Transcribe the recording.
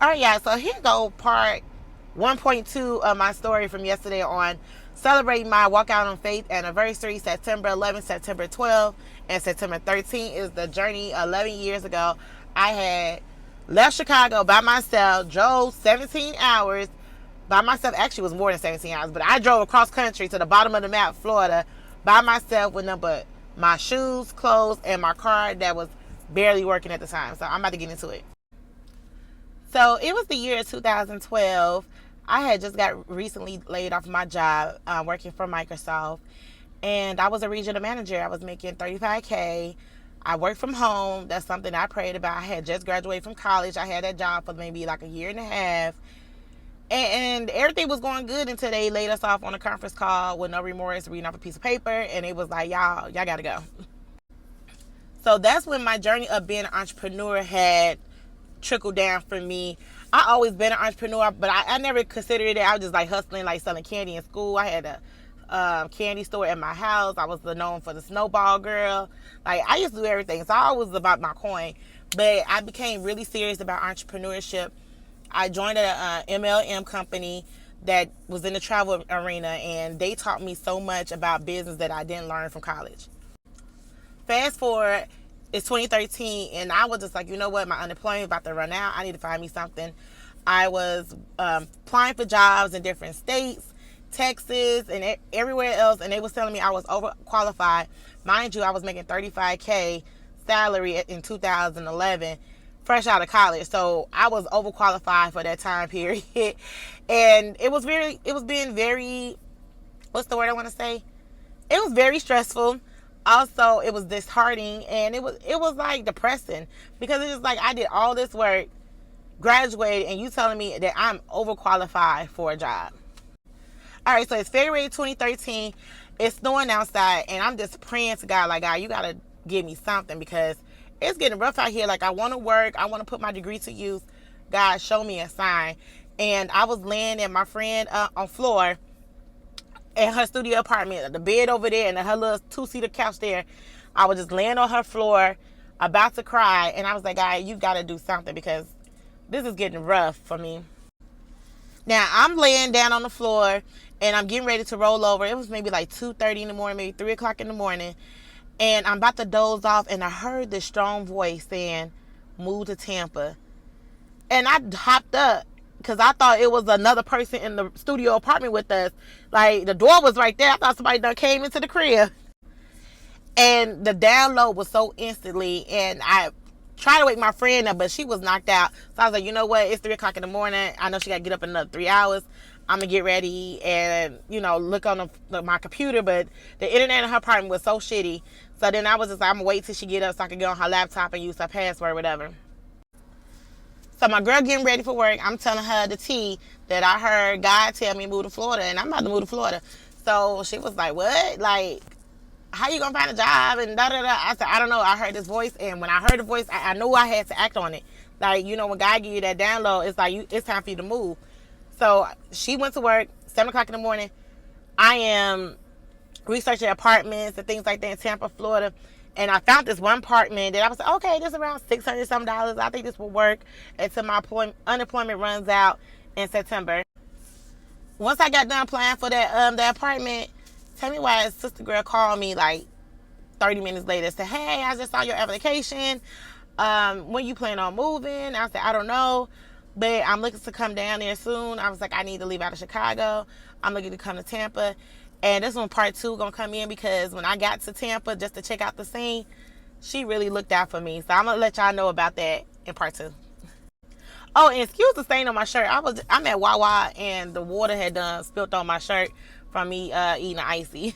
All right, yeah. So here go part 1.2 of my story from yesterday on celebrating my walkout on faith anniversary, September 11th, September 12th, and September 13th is the journey. 11 years ago, I had left Chicago by myself, drove 17 hours by myself. Actually, it was more than 17 hours, but I drove across country to the bottom of the map, Florida, by myself with nothing but my shoes, clothes, and my car that was barely working at the time. So I'm about to get into it. So it was the year 2012. I had just got recently laid off my job working for Microsoft, and I was a regional manager. I was making 35K. I worked from home. That's something I prayed about. I had just graduated from college. I had that job for maybe like a year and a half, and everything was going good until they laid us off on a conference call with no remorse, reading off a piece of paper, and it was like, y'all gotta go. So that's when my journey of being an entrepreneur had trickle down for me. I always been an entrepreneur, but I never considered it. I was just like hustling, like selling candy in school. I had a candy store at my house. I was known for the snowball girl. Like I used to do everything. So I was about my coin. But I became really serious about entrepreneurship. I joined a MLM company that was in the travel arena, and they taught me so much about business that I didn't learn from college. Fast forward, it's 2013, and I was just like, you know what, my unemployment is about to run out. I need to find me something. I was applying for jobs in different states, Texas, and everywhere else, and they was telling me I was overqualified. Mind you, I was making 35K salary in 2011, fresh out of college, so I was overqualified for that time period, and it was being very, what's the word I want to say? It was very stressful. Also, it was disheartening, and it was like depressing, because it's just like I did all this work, graduated, and you telling me that I'm overqualified for a job. All right, so it's February 2013. It's snowing outside, and I'm just praying to God, like, God, you gotta give me something, because it's getting rough out here. Like, I want to work, I want to put my degree to use. God, show me a sign. And I was laying at my friend on floor in her studio apartment, the bed over there, and her little two-seater couch there. I was just laying on her floor, about to cry, and I was like, "God, you got to do something, because this is getting rough for me." Now I'm laying down on the floor, and I'm getting ready to roll over. It was maybe like 2:30 in the morning, maybe 3 o'clock in the morning, and I'm about to doze off, and I heard this strong voice saying, "Move to Tampa." And I hopped up because I thought it was another person in the studio apartment with us. Like, the door was right there. I thought somebody done came into the crib. And the download was so instantly, and I tried to wake my friend up, but she was knocked out. So I was like, you know what? It's 3 o'clock in the morning. I know she got to get up in another 3 hours. I'm going to get ready and, look on my computer. But the internet in her apartment was so shitty. So then I was just like, I'm going to wait till she get up so I can get on her laptop and use her password or whatever. So my girl getting ready for work, I'm telling her the tea that I heard God tell me to move to Florida, and I'm about to move to Florida. So she was like, what? Like, how you gonna find a job? And da da da. I said, I don't know. I heard this voice, and when I heard the voice, I knew I had to act on it. Like, when God give you that download, it's like it's time for you to move. So she went to work, 7 o'clock in the morning. I am researching apartments and things like that in Tampa, Florida. And I found this one apartment that I was like, okay, this is around $600 some dollars. I think this will work until my unemployment runs out in September. Once I got done applying for that apartment, tell me why a sister girl called me like 30 minutes later, said, hey, I just saw your application. When you plan on moving? I said, I don't know, but I'm looking to come down there soon. I was like, I need to leave out of Chicago. I'm looking to come to Tampa. And this one, part 2, gonna come in, because when I got to Tampa just to check out the scene, she really looked out for me. So I'm gonna let y'all know about that in part 2. Oh, and excuse the stain on my shirt. I'm at Wawa, and the water had done spilt on my shirt from me eating an icy.